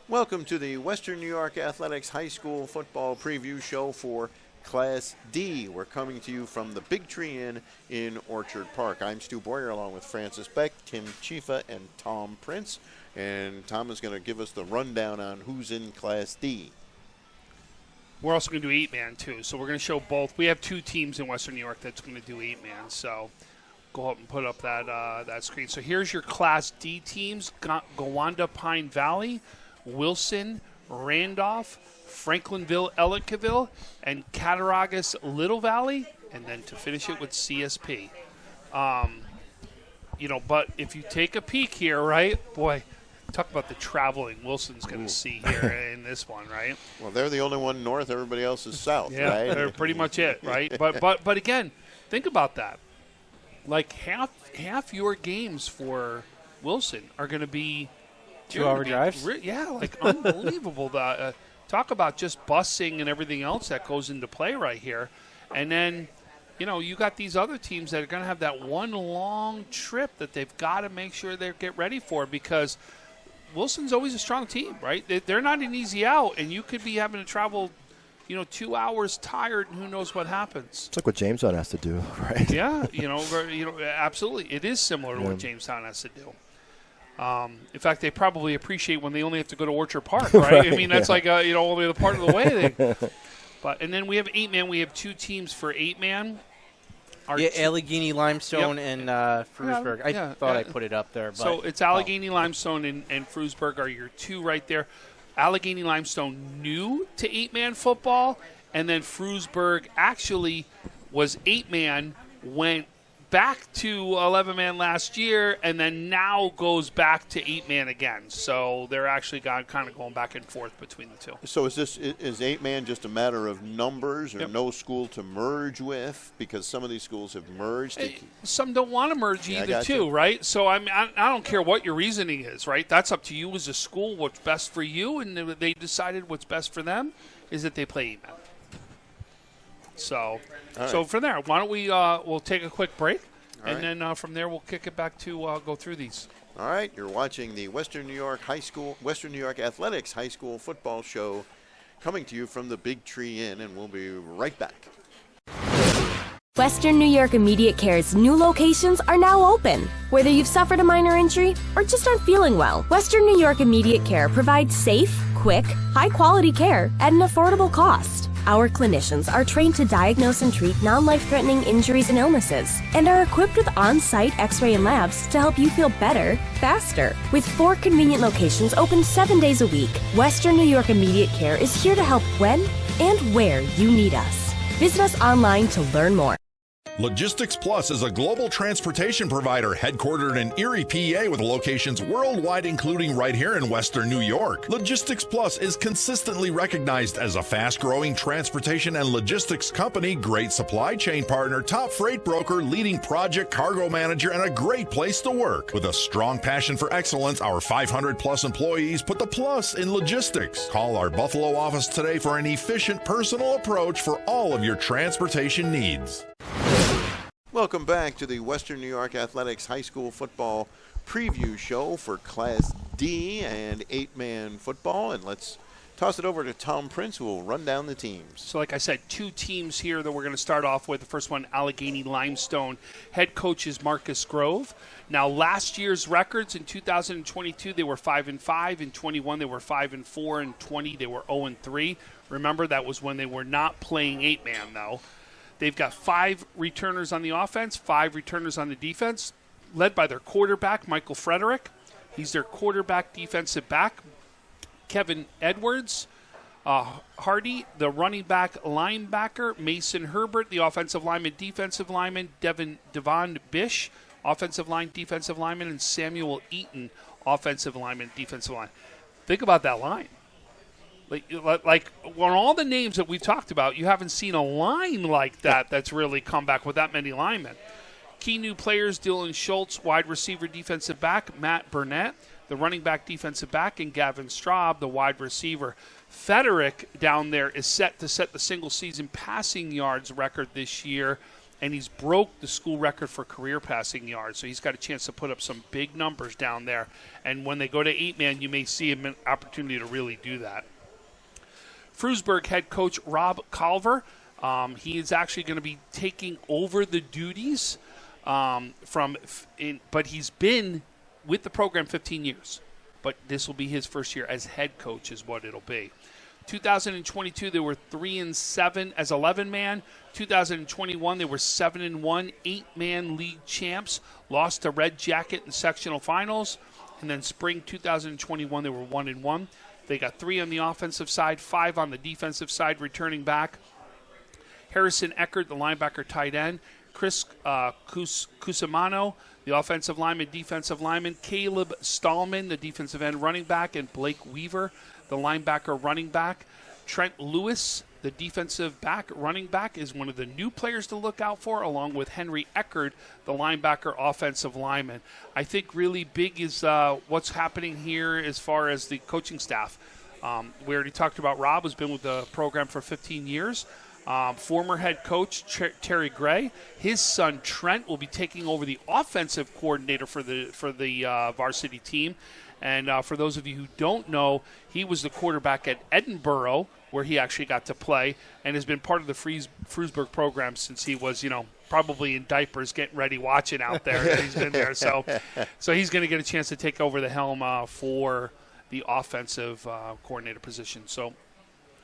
Welcome to the Western New York Athletics High School Football Preview Show for Class D. We're coming to you from the Big Tree Inn in Orchard Park. I'm Stu Boyer along with Francis Beck, Tim Chifa, and Tom Prince. And Tom is going to give us the rundown on who's in Class D. We're also going to do 8-man, too. So we're going to show both. We have two teams in Western New York that's going to do 8-man. So go up and put up that screen. So here's your Class D teams. Gowanda Pine Valley, Wilson, Randolph, Franklinville, Ellicottville, and Cattaraugus Little Valley. And then to finish it with CSP. But if you take a peek here, right, boy, talk about the traveling Wilson's going to see here in this one, right? Well, they're the only one north. Everybody else is south, yeah, right? They're pretty much it, right? But again, think about that. Like half your games for Wilson are going to be 2-hour drives. Unbelievable. Talk about just busing and everything else that goes into play right here, and then. You got these other teams that are going to have that one long trip that they've got to make sure they get ready for, because Wilson's always a strong team, right? They're not an easy out, and you could be having to travel, 2 hours tired, and who knows what happens. It's like what Jamestown has to do, right? Yeah, absolutely. It is similar to what Jamestown has to do. In fact, they probably appreciate when they only have to go to Orchard Park, right? Right, I mean, that's only the part of the way. And then we have 8-man. We have two teams for 8-man. Allegheny Limestone and Frewsburg. I thought I put it up there. But, so it's Allegheny Limestone and Frewsburg are your two right there. Allegheny Limestone new to 8-man football, and then Frewsburg actually was 8-man, went back to 11-man last year, and then now goes back to 8-man again. So they're actually kind of going back and forth between the two. So is 8-man just a matter of numbers or no school to merge with? Because some of these schools have merged. Some don't want to merge either, too, right? So I don't care what your reasoning is, right? That's up to you as a school, what's best for you, and they decided what's best for them is that they play 8-man. So from there, why don't we'll take a quick break, then from there we'll kick it back to go through these. All right, you're watching the Western New York Athletics High School Football Show, coming to you from the Big Tree Inn, and we'll be right back. Western New York Immediate Care's new locations are now open. Whether you've suffered a minor injury or just aren't feeling well, Western New York Immediate Care provides safe, quick, high-quality care at an affordable cost. Our clinicians are trained to diagnose and treat non-life-threatening injuries and illnesses, and are equipped with on-site x-ray and labs to help you feel better, faster. With 4 convenient locations open 7 days a week, Western New York Immediate Care is here to help when and where you need us. Visit us online to learn more. Logistics Plus is a global transportation provider headquartered in Erie, PA, with locations worldwide, including right here in Western New York. Logistics Plus is consistently recognized as a fast-growing transportation and logistics company, great supply chain partner, top freight broker, leading project cargo manager, and a great place to work. With a strong passion for excellence, our 500-plus employees put the plus in logistics. Call our Buffalo office today for an efficient, personal approach for all of your transportation needs. Welcome back to the Western New York Athletics High School Football Preview Show for Class D and 8-man football. And let's toss it over to Tom Prince, who will run down the teams. So like I said, two teams here that we're going to start off with. The first one, Allegheny Limestone. Head coach is Marcus Grove. Now, last year's records in 2022, they were 5-5. In 21, they were 5-4. In 20, they were 0-3. Remember, that was when they were not playing 8-man, though. They've got 5 returners on the offense, 5 returners on the defense, led by their quarterback, Michael Frederick. He's their quarterback defensive back. Kevin Edwards, Hardy, the running back linebacker, Mason Herbert, the offensive lineman, defensive lineman, Devon Bish, offensive line, defensive lineman, and Samuel Eaton, offensive lineman, defensive line. Think about that line. Like on all the names that we've talked about, you haven't seen a line like that that's really come back with that many linemen. Key new players, Dylan Schultz, wide receiver defensive back, Matt Burnett, the running back defensive back, and Gavin Straub, the wide receiver. Frederick down there is set to set the single-season passing yards record this year and he's broke the school record for career passing yards. So he's got a chance to put up some big numbers down there. And when they go to 8-man, you may see him an opportunity to really do that. Frewsburg head coach Rob Culver, he is actually going to be taking over the duties but he's been with the program 15 years. But this will be his first year as head coach is what it'll be. 2022, they were 3-7 as 11-man. 2021, they were 7-1, 8-man league champs. Lost to Red Jacket in sectional finals. And then spring 2021, they were 1-1. They got 3 on the offensive side, 5 on the defensive side, returning back. Harrison Eckert, the linebacker tight end. Chris Cusimano, the offensive lineman, defensive lineman. Caleb Stallman, the defensive end running back. And Blake Weaver, the linebacker running back. Trent Lewis, the defensive back running back, is one of the new players to look out for, along with Henry Eckert, the linebacker offensive lineman. I think really big is what's happening here as far as the coaching staff. We already talked about Rob, who's been with the program for 15 years. Former head coach Terry Gray. His son Trent will be taking over the offensive coordinator for the varsity team. And for those of you who don't know, he was the quarterback at Edinburgh, where he actually got to play, and has been part of the Frewsburg program since he was, probably in diapers, getting ready, watching out there. He's been there, so he's going to get a chance to take over the helm for the offensive coordinator position. So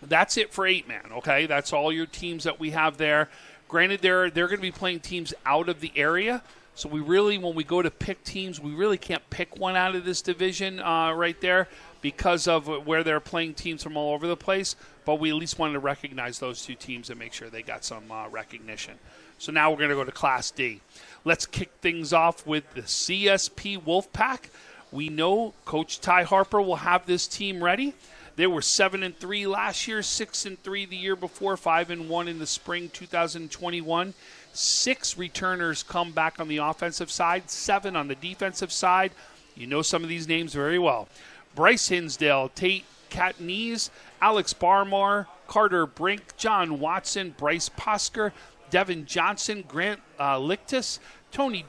that's it for 8-man. Okay, that's all your teams that we have there. Granted, they're going to be playing teams out of the area. So we really, when we go to pick teams, we really can't pick one out of this division right there because of where they're playing teams from all over the place. But we at least wanted to recognize those 2 teams and make sure they got some recognition. So now we're going to go to Class D. Let's kick things off with the CSP Wolfpack. We know Coach Ty Harper will have this team ready. They were 7-3 last year, 6-3 the year before, 5-1 in the spring 2021. 6 returners come back on the offensive side, 7 on the defensive side. You know some of these names very well. Bryce Hinsdale, Tate Catanese, Alex Barmore, Carter Brink, John Watson, Bryce Posker, Devin Johnson, Grant Lichtus, Tony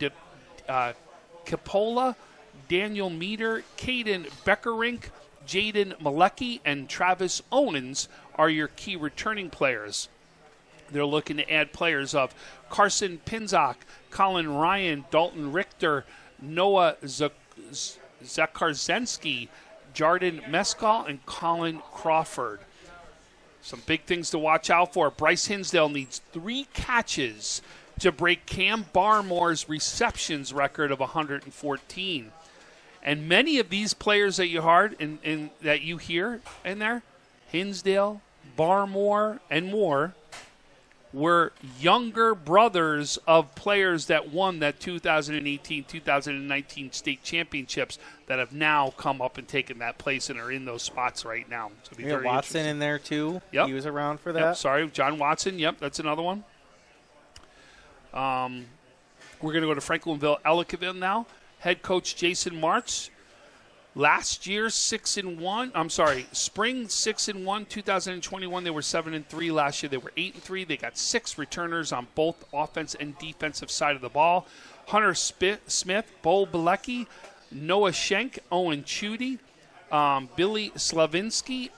Capola, Daniel Meter, Caden Beckerink, Jaden Malecki, and Travis Owens are your key returning players. They're looking to add players of Carson Pinzock, Colin Ryan, Dalton Richter, Noah Zakarzensky, Jarden Mescal, and Colin Crawford. Some big things to watch out for. Bryce Hinsdale needs 3 catches to break Cam Barmore's receptions record of 114. And many of these players that you heard and that you hear in there, Hinsdale, Barmore, and more, were younger brothers of players that won that 2018-2019 state championships that have now come up and taken that place and are in those spots right now. So it'll be very Watson in there too. Yep. He was around for that. Yep, sorry, John Watson. Yep, that's another one. We're going to go to Franklinville Ellicottville now. Head coach Jason Martz. Last year, 6-1. I'm sorry, spring 6-1. 2021, they were 7-3. Last year, they were 8-3. They got 6 returners on both offense and defensive side of the ball. Hunter Smith, Bo Bilecki, Noah Schenk, Owen Chudy, Billy Slavinsky,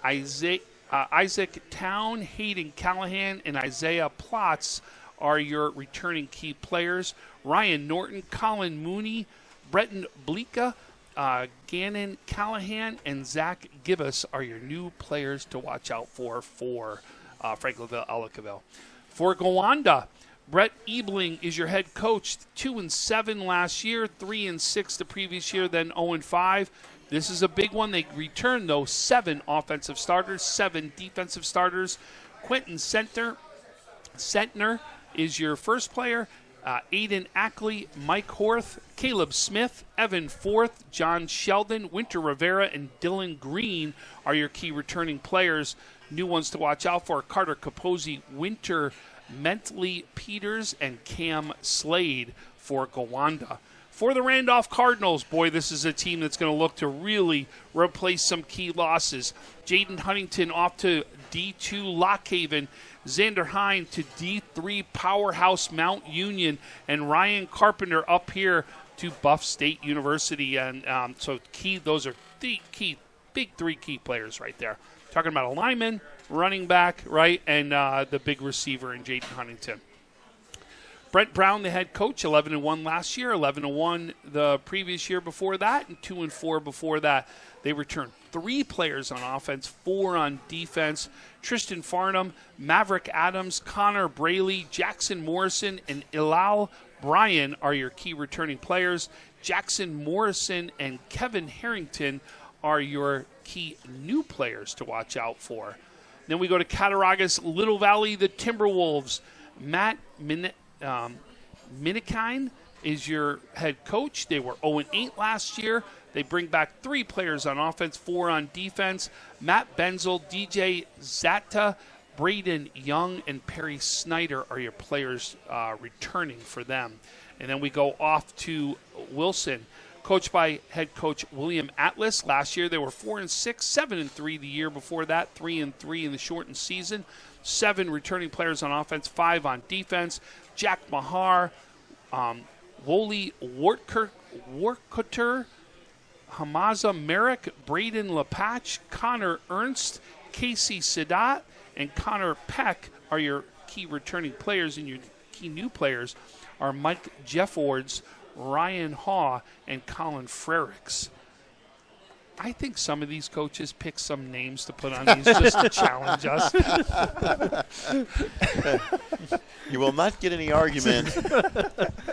Isaac Town, Hayden Callahan, and Isaiah Plotz are your returning key players. Ryan Norton, Colin Mooney, Breton Bleeka, Gannon Callahan, and Zach Gibbous are your new players to watch out for Franklinville Ellicottville. For Gowanda, Brett Ebling is your head coach. 2-7 last year, 3-6 the previous year, then 0-5. This is a big one. They returned, though, 7 offensive starters, 7 defensive starters. Quentin Sentner is your first player. Aiden Ackley, Mike Horth, Caleb Smith, Evan Forth, John Sheldon, Winter Rivera, and Dylan Green are your key returning players. New ones to watch out for: Carter Capozzi, Winter Mentley Peters, and Cam Slade for Gowanda. For the Randolph Cardinals, boy, this is a team that's going to look to really replace some key losses. Jaden Huntington off to D2 Lockhaven, Xander Hine to D3 Powerhouse Mount Union, and Ryan Carpenter up here to Buff State University. And so those are the big three key players right there. Talking about a lineman, running back, right, and the big receiver in Jaden Huntington. Brent Brown, the head coach, 11-1 last year, 11-1 the previous year before that, and 2-4 before that. They returned 3 players on offense, 4 on defense. Tristan Farnham, Maverick Adams, Connor Braley, Jackson Morrison, and Ilal Bryan are your key returning players. Jackson Morrison and Kevin Harrington are your key new players to watch out for. Then we go to Cattaraugus Little Valley, the Timberwolves. Matt Minikine is your head coach. They were 0-8 last year. They bring back 3 players on offense, 4 on defense. Matt Benzel, DJ Zata, Braden Young, and Perry Snyder are your players returning for them. And then we go off to Wilson, coached by head coach William Atlas. Last year they were 4-6, 7-3 the year before that, 3-3 in the shortened season. 7 returning players on offense, 5 on defense. Jack Mahar, Wooly Workuter, Hamaza Merrick, Braden Lepatch, Connor Ernst, Casey Sadat, and Connor Peck are your key returning players, and your key new players are Mike Jeffords, Ryan Haw, and Colin Frericks. I think some of these coaches pick some names to put on these just to challenge us. You will not get any argument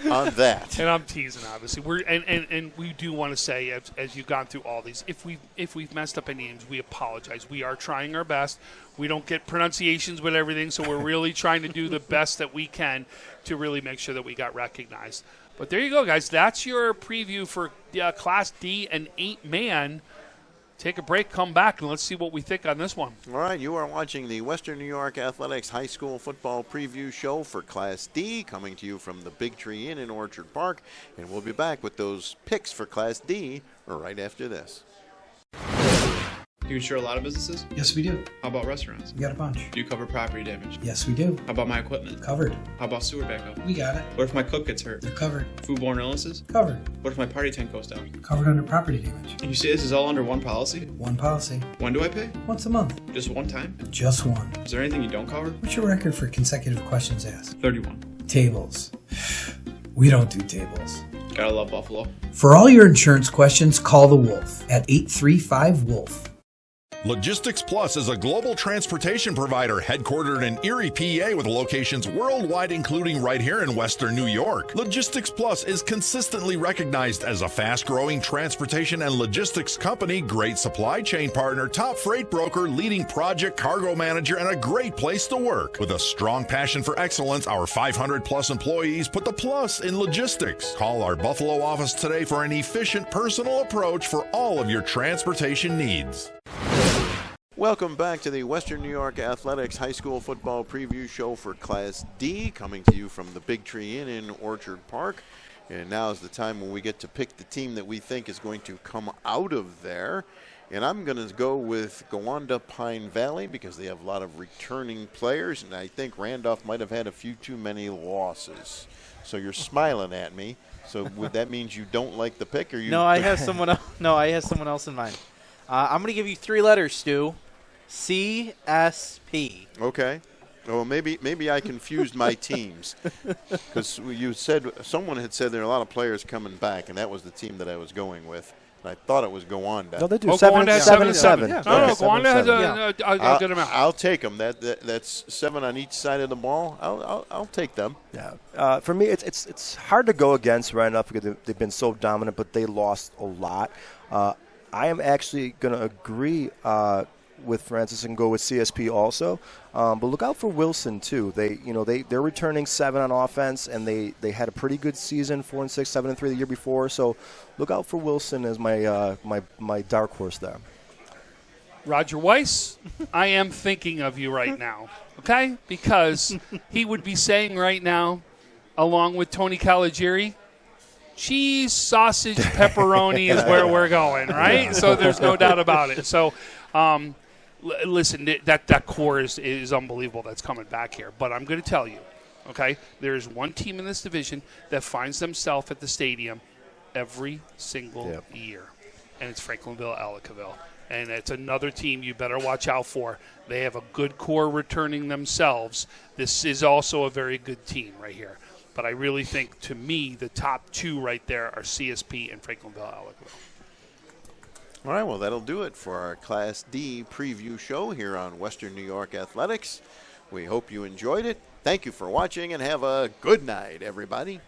on that. And I'm teasing, obviously. And we do want to say, as you've gone through all these, if we've messed up any names, we apologize. We are trying our best. We don't get pronunciations with everything, so we're really trying to do the best that we can to really make sure that we got recognized. But there you go, guys. That's your preview for Class D and 8-man. Take a break, come back, and let's see what we think on this one. All right, you are watching the Western New York Athletics High School Football Preview Show for Class D, coming to you from the Big Tree Inn in Orchard Park. And we'll be back with those picks for Class D right after this. Do you insure a lot of businesses? Yes, we do. How about restaurants? We got a bunch. Do you cover property damage? Yes, we do. How about my equipment? Covered. How about sewer backup? We got it. What if my cook gets hurt? They're covered. Foodborne illnesses? Covered. What if my party tent goes down? Covered under property damage. And you say this is all under one policy? One policy. When do I pay? Once a month. Just one time? Just one. Is there anything you don't cover? What's your record for consecutive questions asked? 31. Tables. We don't do tables. Gotta love Buffalo. For all your insurance questions, call the Wolf at 835-WOLF. Logistics Plus is a global transportation provider headquartered in Erie, PA, with locations worldwide, including right here in Western New York. Logistics Plus is consistently recognized as a fast-growing transportation and logistics company, great supply chain partner, top freight broker, leading project cargo manager, and a great place to work. With a strong passion for excellence, our 500-plus employees put the plus in logistics. Call our Buffalo office today for an efficient, personal approach for all of your transportation needs. Welcome back to the Western New York Athletics High School Football Preview Show for Class D, coming to you from the Big Tree Inn in Orchard Park. And now is the time when we get to pick the team that we think is going to come out of there. And I'm going to go with Gowanda Pine Valley because they have a lot of returning players, and I think Randolph might have had a few too many losses. So you're smiling at me. So that means you don't like the pick, or you? No, I have someone else. No, I have someone else in mind. I'm going to give you 3 letters, Stu. CSP. Okay. Well, maybe I confused my teams because you said someone had said there are a lot of players coming back, and that was the team that I was going with. And I thought it was Gowanda. No, they do. Gowanda has 7-7. Yeah. No, Gowanda has a good amount. I'll take them. That's 7 on each side of the ball. I'll take them. Yeah. For me, it's hard to go against Randolph because they've been so dominant, but they lost a lot. I am actually going to agree with Francis and go with CSP also, but look out for Wilson too. They're returning 7 on offense, and they had a pretty good season, 4-6, 7-3 the year before. So look out for Wilson as my dark horse there. Roger Weiss, I am thinking of you right now, okay? Because he would be saying right now, along with Tony Caligiuri, cheese, sausage, pepperoni is where we're going, right? So there's no doubt about it. So, listen, that core is unbelievable that's coming back here. But I'm going to tell you, okay, there's one team in this division that finds themselves at the stadium every single year, and it's Franklinville-Ellicottville. And it's another team you better watch out for. They have a good core returning themselves. This is also a very good team right here. But I really think, to me, the top two right there are CSP and Franklinville-Ellicottville. All right, well, that'll do it for our Class D preview show here on Western New York Athletics. We hope you enjoyed it. Thank you for watching, and have a good night, everybody.